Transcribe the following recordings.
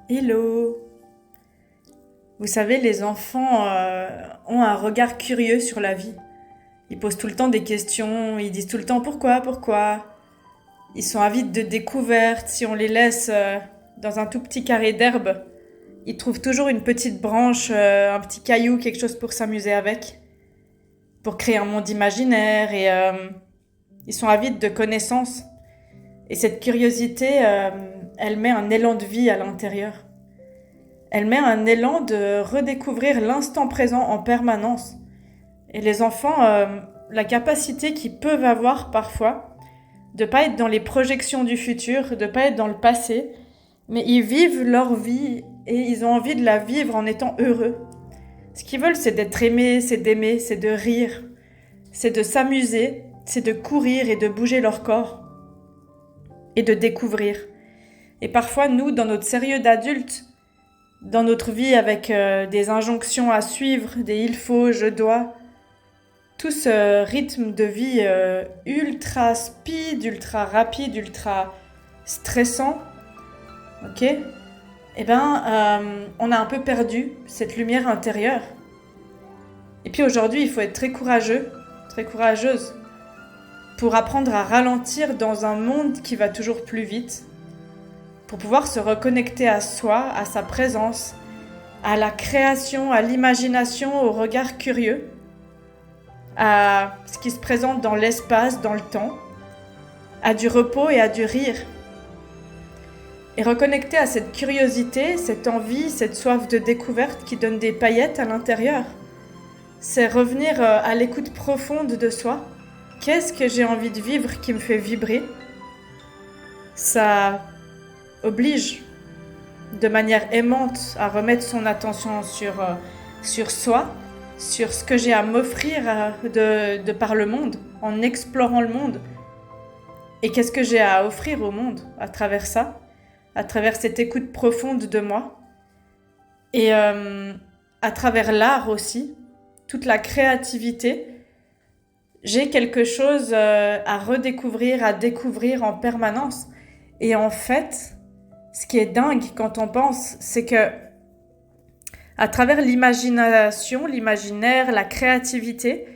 Hello! Vous savez, les enfants ont un regard curieux sur la vie. Ils posent tout le temps des questions, ils disent tout le temps pourquoi, pourquoi. Ils sont avides de découvertes. Si on les laisse dans un tout petit carré d'herbe, ils trouvent toujours une petite branche, un petit caillou, quelque chose pour s'amuser avec, pour créer un monde imaginaire et ils sont avides de connaissances. Et cette curiosité, elle met un élan de vie à l'intérieur. Elle met un élan de redécouvrir l'instant présent en permanence. Et les enfants, la capacité qu'ils peuvent avoir parfois, de pas être dans les projections du futur, de pas être dans le passé, mais ils vivent leur vie et ils ont envie de la vivre en étant heureux. Ce qu'ils veulent, c'est d'être aimés, c'est d'aimer, c'est de rire, c'est de s'amuser, c'est de courir et de bouger leur corps et de découvrir. Et parfois, nous, dans notre sérieux d'adulte, dans notre vie avec des injonctions à suivre, des il faut, je dois, tout ce rythme de vie ultra speed, ultra rapide, ultra stressant, ok? Eh ben, on a un peu perdu cette lumière intérieure. Et puis aujourd'hui, il faut être très courageux, très courageuse, pour apprendre à ralentir dans un monde qui va toujours plus vite, pour pouvoir se reconnecter à soi, à sa présence, à la création, à l'imagination, au regard curieux, à ce qui se présente dans l'espace, dans le temps, à du repos et à du rire. Et reconnecter à cette curiosité, cette envie, cette soif de découverte qui donne des paillettes à l'intérieur. C'est revenir à l'écoute profonde de soi. Qu'est-ce que j'ai envie de vivre qui me fait vibrer? Ça oblige de manière aimante à remettre son attention sur soi, sur ce que j'ai à m'offrir de par le monde, en explorant le monde. Et qu'est-ce que j'ai à offrir au monde à travers ça, à travers cette écoute profonde de moi. Et à travers l'art aussi, toute la créativité, j'ai quelque chose à redécouvrir, à découvrir en permanence. Et en fait, ce qui est dingue quand on pense, c'est que à travers l'imagination, l'imaginaire, la créativité,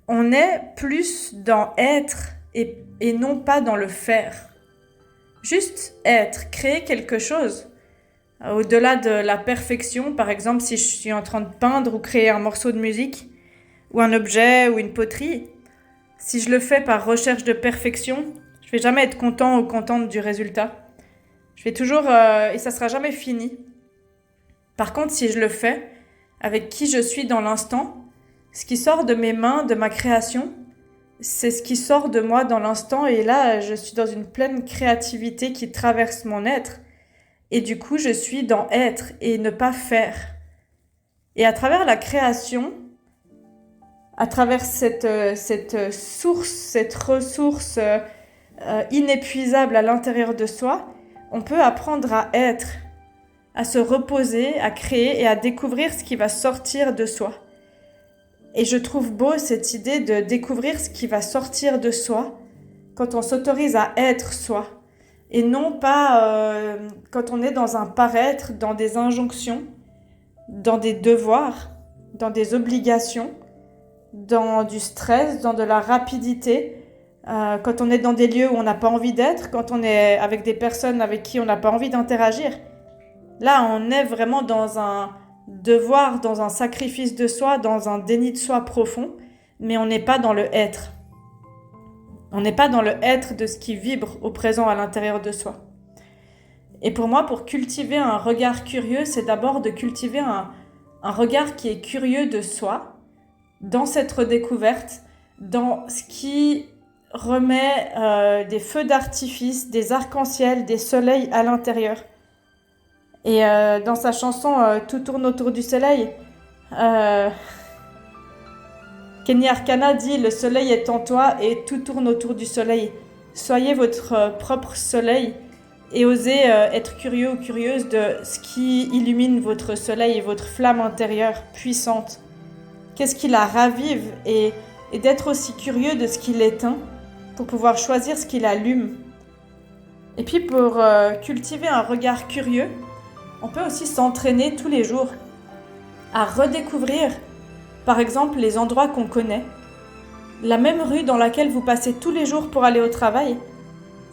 on est plus dans être et non pas dans le faire. Juste être, créer quelque chose. Au-delà de la perfection, par exemple, si je suis en train de peindre ou créer un morceau de musique, ou un objet ou une poterie, si je le fais par recherche de perfection, je vais jamais être content ou contente du résultat. Je vais toujours... et ça sera jamais fini. Par contre, si je le fais avec qui je suis dans l'instant, ce qui sort de mes mains, de ma création, c'est ce qui sort de moi dans l'instant. Et là, je suis dans une pleine créativité qui traverse mon être. Et du coup, je suis dans être et ne pas faire. Et à travers la création, à travers cette source, cette ressource inépuisable à l'intérieur de soi, on peut apprendre à être, à se reposer, à créer et à découvrir ce qui va sortir de soi. Et je trouve beau cette idée de découvrir ce qui va sortir de soi quand on s'autorise à être soi. Et non pas quand on est dans un paraître, dans des injonctions, dans des devoirs, dans des obligations, dans du stress, dans de la rapidité, quand on est dans des lieux où on n'a pas envie d'être, quand on est avec des personnes avec qui on n'a pas envie d'interagir. Là, on est vraiment dans un devoir, dans un sacrifice de soi, dans un déni de soi profond, mais on n'est pas dans le être. On n'est pas dans le être de ce qui vibre au présent à l'intérieur de soi. Et pour moi, pour cultiver un regard curieux, c'est d'abord de cultiver un regard qui est curieux de soi, dans cette redécouverte, dans ce qui remet des feux d'artifice, des arcs-en-ciel, des soleils à l'intérieur. Et dans sa chanson Tout tourne autour du soleil, Kenny Arcana dit « Le soleil est en toi et tout tourne autour du soleil. Soyez votre propre soleil et osez être curieux ou curieuse de ce qui illumine votre soleil et votre flamme intérieure puissante. Qu'est-ce qui la ravive et d'être aussi curieux de ce qui l'éteint pour pouvoir choisir ce qui l'allume. Et puis pour cultiver un regard curieux, On peut aussi s'entraîner tous les jours à redécouvrir, par exemple, les endroits qu'on connaît, la même rue dans laquelle vous passez tous les jours pour aller au travail.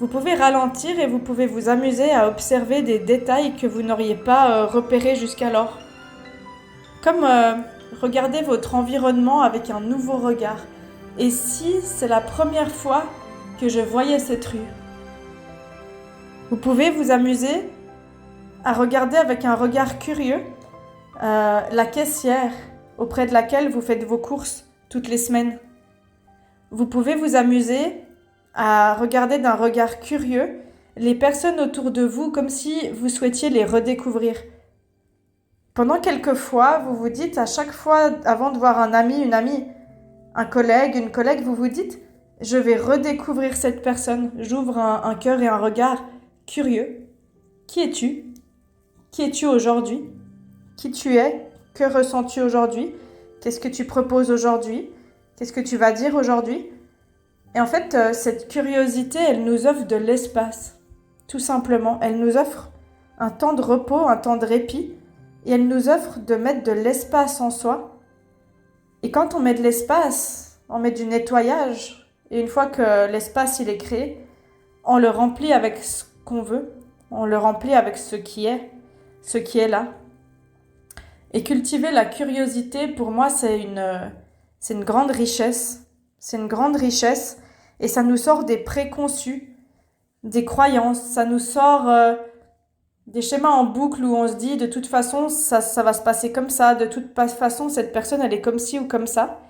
Vous pouvez ralentir et vous pouvez vous amuser à observer des détails que vous n'auriez pas repérés jusqu'alors. Comme regarder votre environnement avec un nouveau regard. Et si c'est la première fois que je voyais cette rue? Vous pouvez vous amuser à regarder avec un regard curieux la caissière auprès de laquelle vous faites vos courses toutes les semaines. Vous pouvez vous amuser à regarder d'un regard curieux les personnes autour de vous comme si vous souhaitiez les redécouvrir. Pendant quelques fois, vous vous dites à chaque fois, avant de voir un ami, une amie, un collègue, une collègue, vous vous dites « Je vais redécouvrir cette personne. J'ouvre un cœur et un regard curieux. Qui es-tu? Qui es-tu aujourd'hui? Qui tu es? Que ressens-tu aujourd'hui? Qu'est-ce que tu proposes aujourd'hui? Qu'est-ce que tu vas dire aujourd'hui ?» Et en fait, cette curiosité, elle nous offre de l'espace. Tout simplement, elle nous offre un temps de repos, un temps de répit. Et elle nous offre de mettre de l'espace en soi. Et quand on met de l'espace, on met du nettoyage. Et une fois que l'espace il est créé, on le remplit avec ce qu'on veut. On le remplit avec ce qui est là. Et cultiver la curiosité, pour moi, c'est une grande richesse. C'est une grande richesse. Et ça nous sort des préconçus, des croyances. Ça nous sort des schémas en boucle où on se dit de toute façon ça va se passer comme ça, de toute façon cette personne elle est comme ci ou comme ça.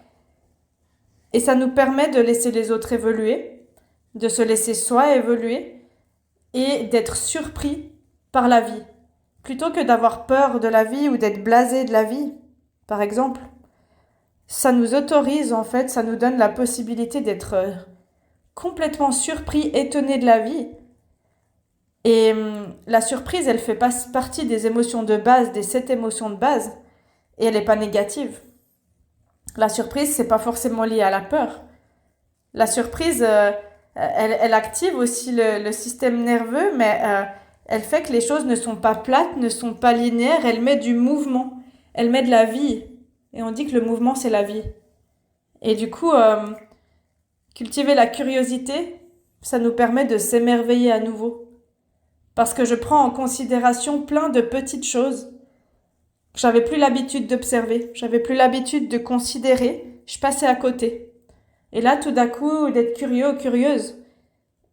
Et ça nous permet de laisser les autres évoluer, de se laisser soi évoluer et d'être surpris par la vie. Plutôt que d'avoir peur de la vie ou d'être blasé de la vie, par exemple. Ça nous autorise en fait, ça nous donne la possibilité d'être complètement surpris, étonné de la vie. Et la surprise, elle fait partie des émotions de base, des 7 émotions de base, et elle n'est pas négative. La surprise, c'est pas forcément lié à la peur. La surprise, elle active aussi le système nerveux, mais elle fait que les choses ne sont pas plates, ne sont pas linéaires, elle met du mouvement, elle met de la vie. Et on dit que le mouvement, c'est la vie. Et du coup, cultiver la curiosité, ça nous permet de s'émerveiller à nouveau. Parce que je prends en considération plein de petites choses que j'avais plus l'habitude d'observer, j'avais plus l'habitude de considérer, je passais à côté. Et là, tout d'un coup, d'être curieux ou curieuse,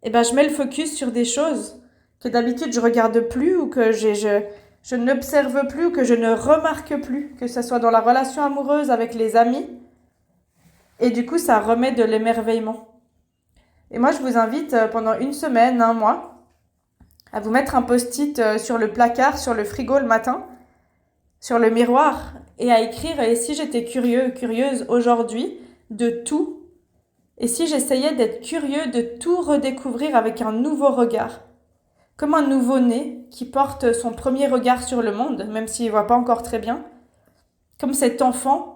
je mets le focus sur des choses que d'habitude je regarde plus ou que je n'observe plus ou que je ne remarque plus, que ce soit dans la relation amoureuse avec les amis. Et du coup, ça remet de l'émerveillement. Et moi, je vous invite pendant une semaine, un mois, à vous mettre un post-it sur le placard, sur le frigo le matin, sur le miroir, et à écrire « Et si j'étais curieux, curieuse aujourd'hui de tout ?» Et si j'essayais d'être curieux de tout redécouvrir avec un nouveau regard, comme un nouveau-né qui porte son premier regard sur le monde, même s'il ne voit pas encore très bien, comme cet enfant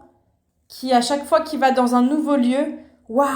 qui, à chaque fois qu'il va dans un nouveau lieu, waouh,